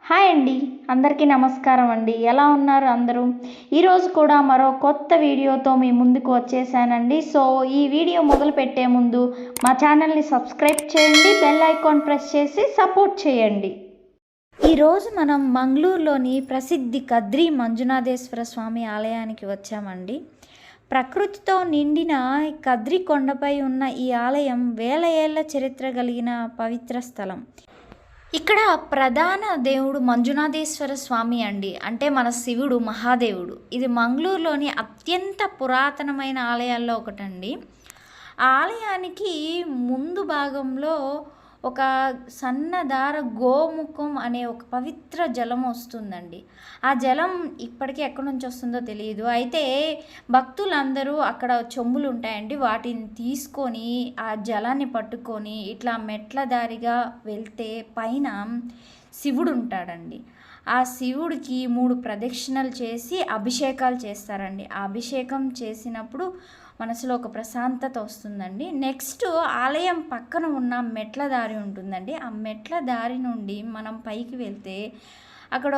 Hi అండి, అందరికీ నమస్కారం అండి. ఎలా ఉన్నారు అందరూ? ఈరోజు కూడా మరో కొత్త వీడియోతో మీ ముందుకు వచ్చేసానండి. సో ఈ వీడియో మొదలు పెట్టే ముందు మా ఛానల్ని సబ్స్క్రైబ్ చేయండి, బెల్ ఐకాన్ ప్రెస్ చేసి సపోర్ట్ చేయండి. ఈరోజు మనం మంగళూరులోని ప్రసిద్ధి కద్రి మంజునాథేశ్వర స్వామి ఆలయానికి వచ్చామండి. ప్రకృతితో నిండిన కద్రి కొండపై ఉన్న ఈ ఆలయం వేల ఏళ్ల చరిత్ర కలిగిన పవిత్ర స్థలం. ఇక్కడ ప్రధాన దేవుడు మంజునాథేశ్వర స్వామి అండి, అంటే మన శివుడు మహాదేవుడు. ఇది మంగళూరులోని అత్యంత పురాతనమైన ఆలయాల్లో ఒకటండి. ఆ ఆలయానికి ముందు భాగంలో ఒక సన్నదార గోముఖం అనే ఒక పవిత్ర జలం వస్తుందండి. ఆ జలం ఇప్పటికీ ఎక్కడి నుంచి వస్తుందో తెలియదు. అయితే భక్తులందరూ అక్కడ చెంబులు ఉంటాయండి, వాటిని తీసుకొని ఆ జలాన్ని పట్టుకొని ఇట్లా మెట్ల దారిగా వెళ్తే పైన శివుడు ఉంటాడండి. ఆ శివుడికి 3 ప్రదక్షిణలు చేసి అభిషేకాలు చేస్తారండి. ఆ అభిషేకం చేసినప్పుడు మనసులో ఒక ప్రశాంతత వస్తుందండి. నెక్స్ట్ ఆలయం పక్కన ఉన్న మెట్ల దారి ఉంటుందండి. ఆ మెట్ల దారి నుండి మనం పైకి వెళ్తే అక్కడ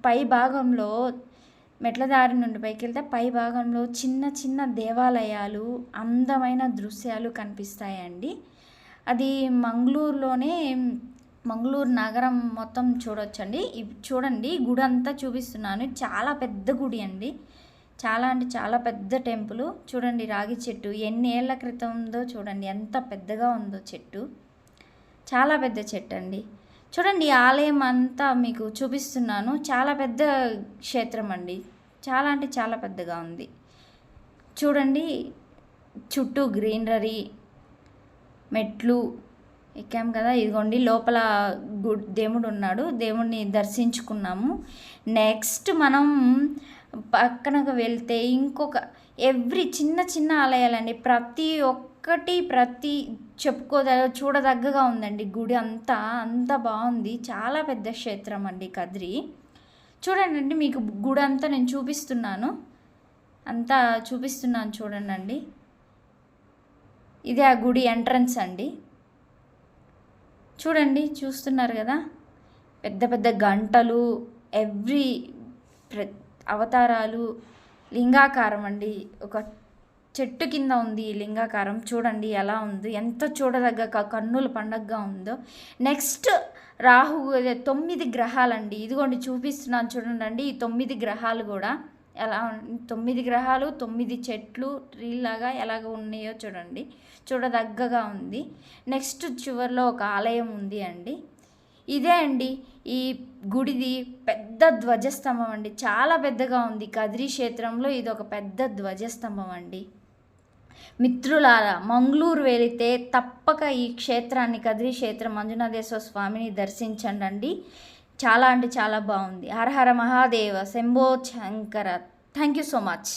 పై భాగంలో మెట్ల దారి నుండి పైకి వెళ్తే పై భాగంలో చిన్న చిన్న దేవాలయాలు, అందమైన దృశ్యాలు కనిపిస్తాయండి. అది మంగళూరులోనే, మంగళూరు నగరం మొత్తం చూడొచ్చండి. చూడండి, గుడి అంతా చూపిస్తున్నాను. చాలా పెద్ద గుడి అండి, చాలా అంటే చాలా పెద్ద టెంపుల్. చూడండి, రాగి చెట్టు ఎన్ని ఏళ్ల క్రితం ఉందో చూడండి, ఎంత పెద్దగా ఉందో చెట్టు. చాలా పెద్ద చెట్టు అండి. చూడండి, ఆలయం అంతా మీకు చూపిస్తున్నాను. చాలా పెద్ద క్షేత్రం అండి, చాలా అంటే చాలా పెద్దగా ఉంది. చూడండి, చుట్టూ గ్రీనరీ, మెట్లు ఎక్కాం కదా. ఇదిగోండి, లోపల దేవుడు ఉన్నాడు, దేవుడిని దర్శించుకున్నాము. నెక్స్ట్ మనం పక్కనకు వెళ్తే ఇంకొక చిన్న చిన్న ఆలయాలండి, ప్రతి చూడదగ్గగా ఉందండి. గుడి అంత బాగుంది. చాలా పెద్ద క్షేత్రం అండి కద్రి. చూడండి, మీకు గుడి అంతా నేను చూపిస్తున్నాను, చూడండి. ఇదే ఆ గుడి ఎంట్రన్స్ అండి. చూడండి, చూస్తున్నారు కదా, పెద్ద పెద్ద గంటలు, అవతారాలు, లింగాకారం అండి. ఒక చెట్టు కింద ఉంది ఈ లింగాకారం. చూడండి ఎలా ఉంది, ఎంత చూడదగ్గ కన్నుల పండగగా ఉందో. నెక్స్ట్ 9 గ్రహాలండి. ఇదిగోండి చూపిస్తున్నాను చూడండి. ఈ 9 గ్రహాలు కూడా ఎలా 9 గ్రహాలు, 9 చెట్లు, ట్రీలాగా ఎలాగ ఉన్నాయో చూడండి, చూడదగ్గగా ఉంది. నెక్స్ట్ చివరిలో ఒక ఆలయం ఉంది అండి. ఇదే అండి ఈ గుడిది పెద్ద ధ్వజస్తంభం అండి, చాలా పెద్దగా ఉంది. కద్రి క్షేత్రంలో ఇది ఒక పెద్ద ధ్వజస్తంభం అండి. మిత్రులారా, మంగళూరు వెళితే తప్పక ఈ క్షేత్రాన్ని, కద్రి క్షేత్రం మంజునాథేశ్వర స్వామిని దర్శించండి. చాలా అంటే చాలా బాగుంది. Hara Hara Mahadeva, Shambho Shankara. Thank you so much.